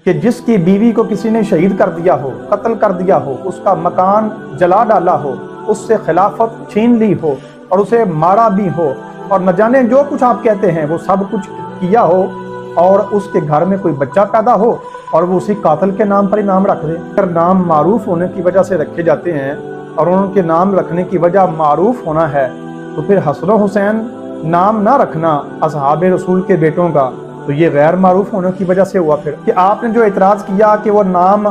کہ جس کی بیوی کو کسی نے شہید کر دیا ہو، قتل کر دیا ہو، اس کا مکان جلا ڈالا ہو، اس سے خلافت چھین لی ہو اور اسے مارا بھی ہو، اور نہ جانے جو کچھ آپ کہتے ہیں وہ سب کچھ کیا ہو، اور اس کے گھر میں کوئی بچہ پیدا ہو اور وہ اسی قاتل کے نام پر ہی نام رکھ دے۔ اگر نام معروف ہونے کی وجہ سے رکھے جاتے ہیں اور ان کے نام رکھنے کی وجہ معروف ہونا ہے، تو پھر حسن و حسین نام نہ رکھنا اصحاب رسول کے بیٹوں کا تو یہ غیر معروف ہونے کی وجہ سے ہوا۔ پھر کہ آپ نے جو اعتراض کیا کہ وہ نام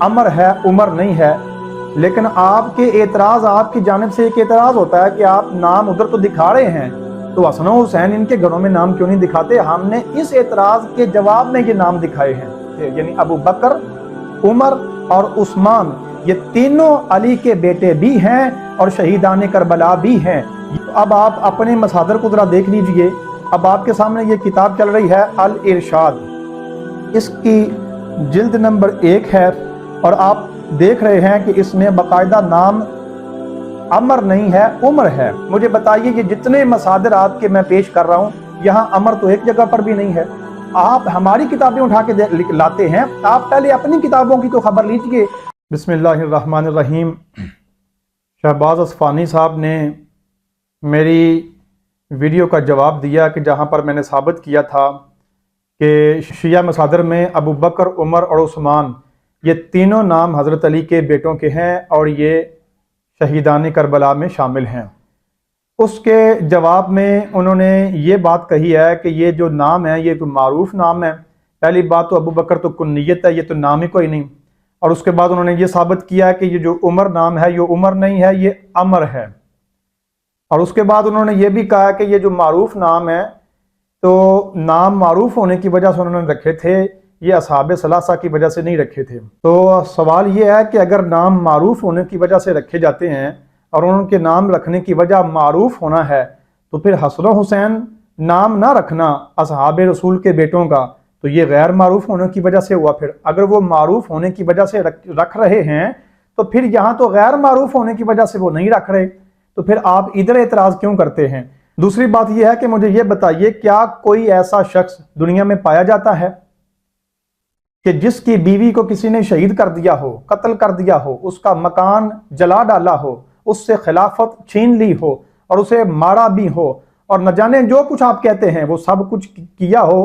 عمر ہے، عمر نہیں ہے، لیکن آپ کے اعتراض، آپ کی جانب سے ایک اعتراض ہوتا ہے کہ آپ نام ادھر تو دکھا رہے ہیں، تو حسن و حسین ان کے گھروں میں نام کیوں نہیں دکھاتے؟ ہم نے اس اعتراض کے جواب میں یہ نام دکھائے ہیں، یعنی ابو بکر، عمر اور عثمان یہ تینوں علی کے بیٹے بھی ہیں اور شہیدان کربلا بھی ہیں۔ اب آپ اپنے مصادر کو ذرا دیکھ لیجئے۔ اب آپ کے سامنے یہ کتاب چل رہی ہے الارشاد، اس کی جلد نمبر 1 ہے، اور آپ دیکھ رہے ہیں کہ اس میں باقاعدہ نام عمر نہیں ہے، عمر ہے۔ مجھے بتائیے یہ جتنے مصادر آپ کے میں پیش کر رہا ہوں، یہاں عمر تو ایک جگہ پر بھی نہیں ہے۔ آپ ہماری کتابیں اٹھا کے لاتے ہیں، آپ پہلے اپنی کتابوں کی تو خبر لیجئے۔ بسم اللہ الرحمن الرحیم۔ شہباز اصفہانی صاحب نے میری ویڈیو کا جواب دیا کہ جہاں پر میں نے ثابت کیا تھا کہ شیعہ مصادر میں ابو بکر، عمر اور عثمان یہ تینوں نام حضرت علی کے بیٹوں کے ہیں اور یہ شہیدان کربلا میں شامل ہیں۔ اس کے جواب میں انہوں نے یہ بات کہی ہے کہ یہ جو نام ہے یہ تو معروف نام ہے۔ پہلی بات تو ابو بکر تو کنیت ہے، یہ تو نام ہی کوئی نہیں، اور اس کے بعد انہوں نے یہ ثابت کیا کہ یہ جو عمر نام ہے یہ عمر نہیں ہے، یہ عمر ہے، اور اس کے بعد انہوں نے یہ بھی کہا کہ یہ جو معروف نام ہے تو نام معروف ہونے کی وجہ سے انہوں نے رکھے تھے، یہ اصحاب ثلاثہ کی وجہ سے نہیں رکھے تھے۔ تو سوال یہ ہے کہ اگر نام معروف ہونے کی وجہ سے رکھے جاتے ہیں اور ان کے نام رکھنے کی وجہ معروف ہونا ہے، تو پھر حسن و حسین نام نہ رکھنا اصحاب رسول کے بیٹوں کا تو یہ غیر معروف ہونے کی وجہ سے ہوا۔ پھر اگر وہ معروف ہونے کی وجہ سے رکھ رہے ہیں تو پھر یہاں تو غیر معروف ہونے کی وجہ سے وہ نہیں رکھ رہے، تو پھر آپ ادھر اعتراض کیوں کرتے ہیں؟ دوسری بات یہ ہے کہ مجھے یہ بتائیے، کیا کوئی ایسا شخص دنیا میں پایا جاتا ہے کہ جس کی بیوی کو کسی نے شہید کر دیا ہو، قتل کر دیا ہو، اس کا مکان جلا ڈالا ہو، اس سے خلافت چھین لی ہو اور اسے مارا بھی ہو، اور نہ جانے جو کچھ آپ کہتے ہیں وہ سب کچھ کیا ہو،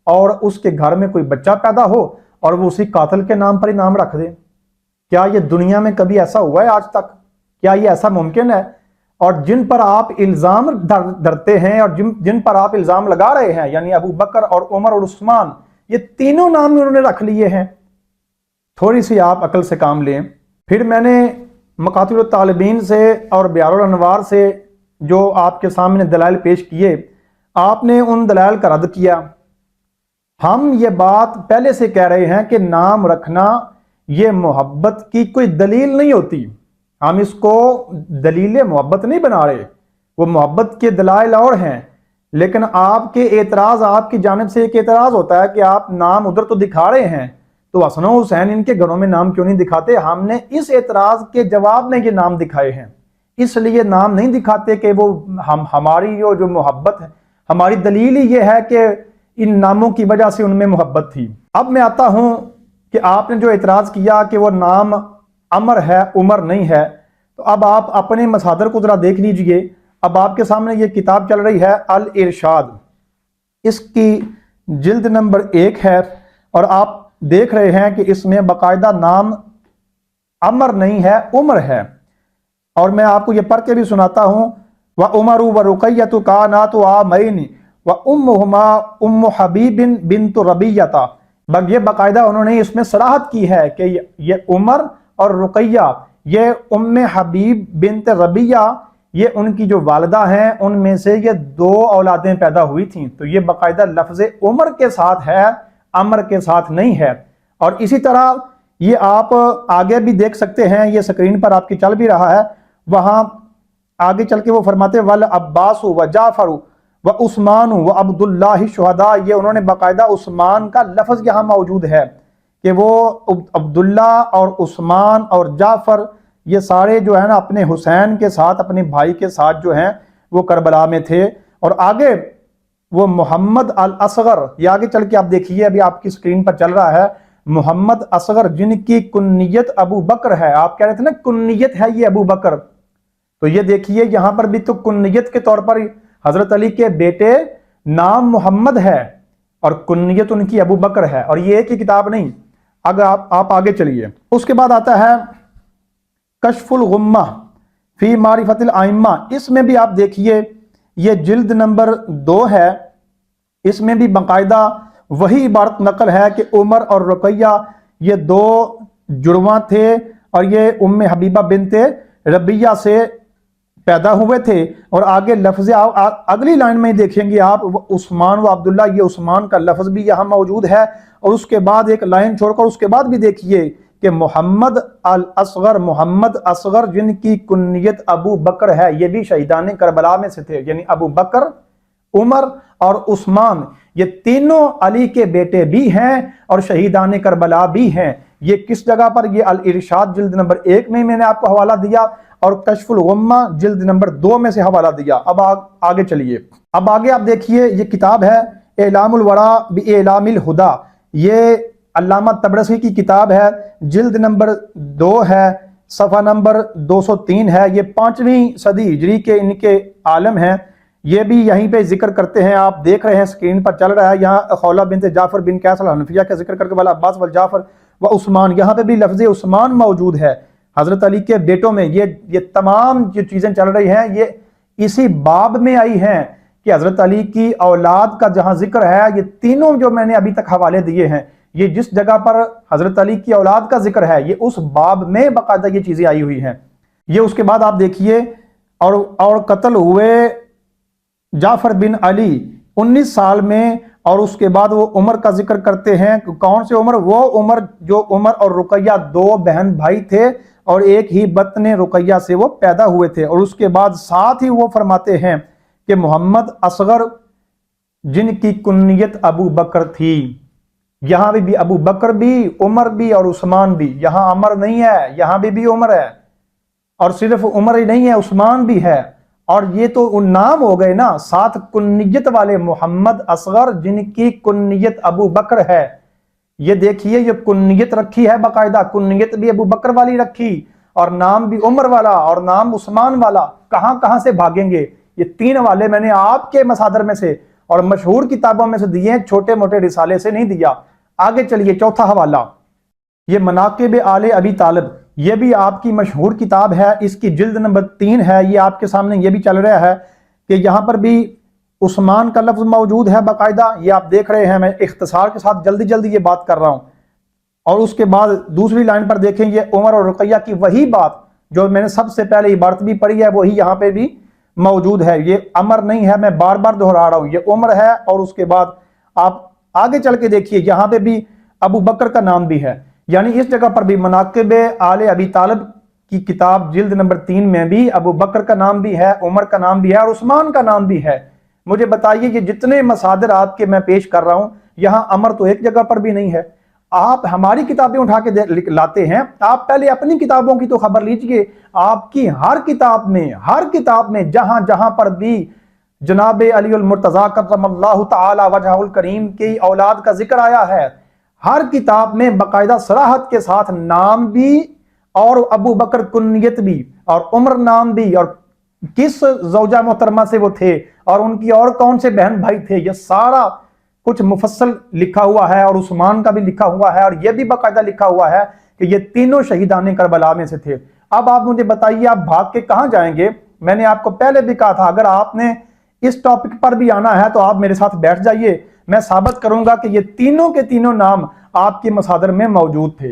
اور اس کے گھر میں کوئی بچہ پیدا ہو اور وہ اسی قاتل کے نام پر ہی نام رکھ دے؟ کیا یہ دنیا میں کبھی ایسا ہوا ہے آج تک؟ کیا یہ ایسا ممکن ہے؟ اور جن پر آپ الزام دھرتے ہیں اور جن پر آپ الزام لگا رہے ہیں، یعنی ابو بکر اور عمر اور عثمان، یہ تینوں نام انہوں نے رکھ لیے ہیں۔ تھوڑی سی آپ عقل سے کام لیں۔ پھر میں نے مقاتل الطالبین سے اور بیار الانوار سے جو آپ کے سامنے دلائل پیش کیے، آپ نے ان دلائل کا رد کیا۔ ہم یہ بات پہلے سے کہہ رہے ہیں کہ نام رکھنا یہ محبت کی کوئی دلیل نہیں ہوتی، ہم اس کو دلیل محبت نہیں بنا رہے، وہ محبت کے دلائل اور ہیں، لیکن آپ کے اعتراض، آپ کی جانب سے ایک اعتراض ہوتا ہے کہ آپ نام ادھر تو دکھا رہے ہیں، تو حسن و حسین ان کے گھروں میں نام کیوں نہیں دکھاتے؟ ہم نے اس اعتراض کے جواب میں یہ نام دکھائے ہیں، اس لیے نام نہیں دکھاتے کہ وہ ہماری جو محبت ہے، ہماری دلیل ہی یہ ہے کہ ان ناموں کی وجہ سے ان میں محبت تھی۔ اب میں آتا ہوں کہ آپ نے جو اعتراض کیا کہ وہ نام عمر ہے، عمر نہیں ہے، تو اب آپ اپنے مصادر کو ذرا دیکھ لیجئے۔ اب آپ کے سامنے یہ کتاب چل رہی ہے الارشاد، اس کی جلد نمبر 1 ہے، اور آپ دیکھ رہے ہیں کہ اس میں باقاعدہ نام عمر نہیں ہے، عمر ہے، اور میں آپ کو یہ پڑھ کے بھی سناتا ہوں۔ وَعُمَرُ وَرُقَيَّةُ كَانَاتُ عَامَيْنِ وَأُمُّهُمَا أُمُّ حَبِيبٍ بِنْتُ رَبِيَّةَ، یہ باقاعدہ انہوں نے اس میں صراحت کی ہے کہ یہ عمر اور رقیہ، یہ ام حبیب بنت ربیہ، یہ ان کی جو والدہ ہیں ان میں سے یہ 2 اولادیں پیدا ہوئی تھیں، تو یہ باقاعدہ لفظ عمر کے ساتھ ہے، عمر کے ساتھ نہیں ہے۔ اور اسی طرح یہ آپ آگے بھی دیکھ سکتے ہیں، یہ سکرین پر آپ کی چل بھی رہا ہے، وہاں آگے چل کے وہ فرماتے وَالعباس وجعفر وعثمان وعبداللہ شہداء، یہ انہوں نے باقاعدہ عثمان کا لفظ یہاں موجود ہے کہ وہ عبداللہ اور عثمان اور جعفر یہ سارے جو ہیں نا اپنے حسین کے ساتھ، اپنے بھائی کے ساتھ جو ہیں وہ کربلا میں تھے۔ اور آگے وہ محمد الاصغر، یہ آگے چل کے آپ دیکھیے، ابھی آپ کی سکرین پر چل رہا ہے، محمد اصغر جن کی کنیت ابو بکر ہے. آپ کہہ رہے تھے نا کنیت ہے یہ ابو بکر, تو یہ دیکھیے یہاں پر بھی تو کنیت کے طور پر حضرت علی کے بیٹے نام محمد ہے اور کنیت ان کی ابو بکر ہے, اور یہ ایک ہی کتاب نہیں. اگر آپ آگے چلیے, اس کے بعد آتا ہے کشف الغمہ فی معرفت الائمہ. اس میں بھی آپ دیکھیے یہ جلد نمبر 2 ہے, اس میں بھی باقاعدہ وہی عبارت نقل ہے کہ عمر اور رقیہ یہ 2 جڑواں تھے اور یہ ام حبیبہ بنت ربیہ سے پیدا ہوئے تھے. اور آگے لفظ اگلی لائن میں دیکھیں گے آپ عثمان و عبداللہ, یہ عثمان کا لفظ بھی یہاں موجود ہے. اور اس کے بعد ایک لائن چھوڑ کر اس کے بعد بھی دیکھیے کہ محمد الاصغر, محمد اصغر جن کی کنیت ابو بکر ہے, یہ بھی شہیدان کربلا میں سے تھے. یعنی ابو بکر, عمر اور عثمان یہ تینوں علی کے بیٹے بھی ہیں اور شہیدان کربلا بھی ہیں. یہ کس جگہ پر؟ یہ الارشاد جلد نمبر 1 میں میں نے آپ کو حوالہ دیا اور کشف الغمہ جلد نمبر 2 میں سے حوالہ دیا. اب آگے چلیے, اب آگے آپ دیکھیے یہ کتاب ہے اعلام الورا باعلام الہدا. یہ علامہ طبرسی کی کتاب ہے, جلد نمبر 2 ہے, صفحہ نمبر 203 ہے. یہ 5ویں صدی ہجری کے ان کے عالم ہیں. یہ بھی یہیں پہ ذکر کرتے ہیں, آپ دیکھ رہے ہیں سکرین پر چل رہا ہے. یہاں خولہ بنت جعفر بن قیس الحنفیہ کا ذکر کر کے والا عباس والجعفر و عثمان, یہاں پہ بھی لفظ عثمان موجود ہے حضرت علی کے بیٹوں میں. یہ تمام جو چیزیں چل رہی ہیں یہ اسی باب میں آئی ہیں کہ حضرت علی کی اولاد کا جہاں ذکر ہے, یہ تینوں جو میں نے ابھی تک حوالے دیے ہیں, یہ جس جگہ پر حضرت علی کی اولاد کا ذکر ہے یہ اس باب میں باقاعدہ یہ چیزیں آئی ہوئی ہیں. یہ اس کے بعد آپ دیکھیے اور قتل ہوئے جعفر بن علی 19 سال میں, اور اس کے بعد وہ عمر کا ذکر کرتے ہیں. کون سے عمر؟ وہ عمر جو عمر اور رقیہ 2 بہن بھائی تھے اور ایک ہی بطن رقیہ سے وہ پیدا ہوئے تھے. اور اس کے بعد ساتھ ہی وہ فرماتے ہیں کہ محمد اصغر جن کی کنیت ابو بکر تھی. یہاں بھی ابو بکر بھی, عمر بھی اور عثمان بھی. یہاں عمر نہیں ہے, یہاں بھی عمر ہے, اور صرف عمر ہی نہیں ہے عثمان بھی ہے. اور یہ تو ان نام ہو گئے نا, ساتھ کنیت والے محمد اصغر جن کی کنیت ابو بکر ہے. یہ دیکھیے یہ کنیت رکھی ہے باقاعدہ, کنیت بھی ابو بکر والی رکھی اور نام بھی عمر والا اور نام عثمان والا. کہاں سے بھاگیں گے؟ یہ 3 حوالے میں نے آپ کے مصادر میں سے اور مشہور کتابوں میں سے دیے ہیں, چھوٹے موٹے رسالے سے نہیں دیا. آگے چلیے, چوتھا حوالہ یہ مناقب آل ابی طالب. یہ بھی آپ کی مشہور کتاب ہے, اس کی جلد نمبر 3 ہے. یہ آپ کے سامنے یہ بھی چل رہا ہے کہ یہاں پر بھی عثمان کا لفظ موجود ہے باقاعدہ. یہ آپ دیکھ رہے ہیں, میں اختصار کے ساتھ جلدی یہ بات کر رہا ہوں. اور اس کے بعد دوسری لائن پر دیکھیں یہ عمر اور رقیہ کی وہی بات جو میں نے سب سے پہلے عبارت بھی پڑھی ہے وہی یہاں پہ بھی موجود ہے. یہ عمر نہیں ہے, میں بار بار دہرا رہا ہوں, یہ عمر ہے. اور اس کے بعد آپ آگے چل کے دیکھیے یہاں پہ بھی ابو بکر کا نام بھی ہے. یعنی اس جگہ پر بھی مناقب آل ابی طالب کی کتاب جلد نمبر 3 میں بھی ابو بکر کا نام بھی ہے, عمر کا نام بھی ہے اور عثمان کا نام بھی ہے. مجھے بتائیے یہ جتنے مصادر آپ کے میں پیش کر رہا ہوں, یہاں عمر تو ایک جگہ پر بھی نہیں ہے. آپ ہماری کتابیں اٹھا کے لاتے ہیں, آپ پہلے اپنی کتابوں کی تو خبر لیجئے. آپ کی ہر کتاب میں جہاں پر بھی جناب علی المرتضیٰ کرم اللہ تعالی وجہہ الکریم کی اولاد کا ذکر آیا ہے, ہر کتاب میں باقاعدہ صراحت کے ساتھ نام بھی اور ابو بکر کنیت بھی اور عمر نام بھی اور کس زوجہ محترمہ سے وہ تھے اور ان کی اور کون سے بہن بھائی تھے, یہ سارا کچھ مفصل لکھا ہوا ہے. اور عثمان کا بھی لکھا ہوا ہے اور یہ بھی باقاعدہ لکھا ہوا ہے کہ یہ تینوں شہیدان کربلا میں سے تھے. اب آپ مجھے بتائیے آپ بھاگ کے کہاں جائیں گے؟ میں نے آپ کو پہلے بھی کہا تھا اگر آپ نے اس ٹاپک پر بھی آنا ہے تو آپ میرے ساتھ بیٹھ جائیے, میں ثابت کروں گا کہ یہ تینوں کے تینوں نام آپ کے مصادر میں موجود تھے.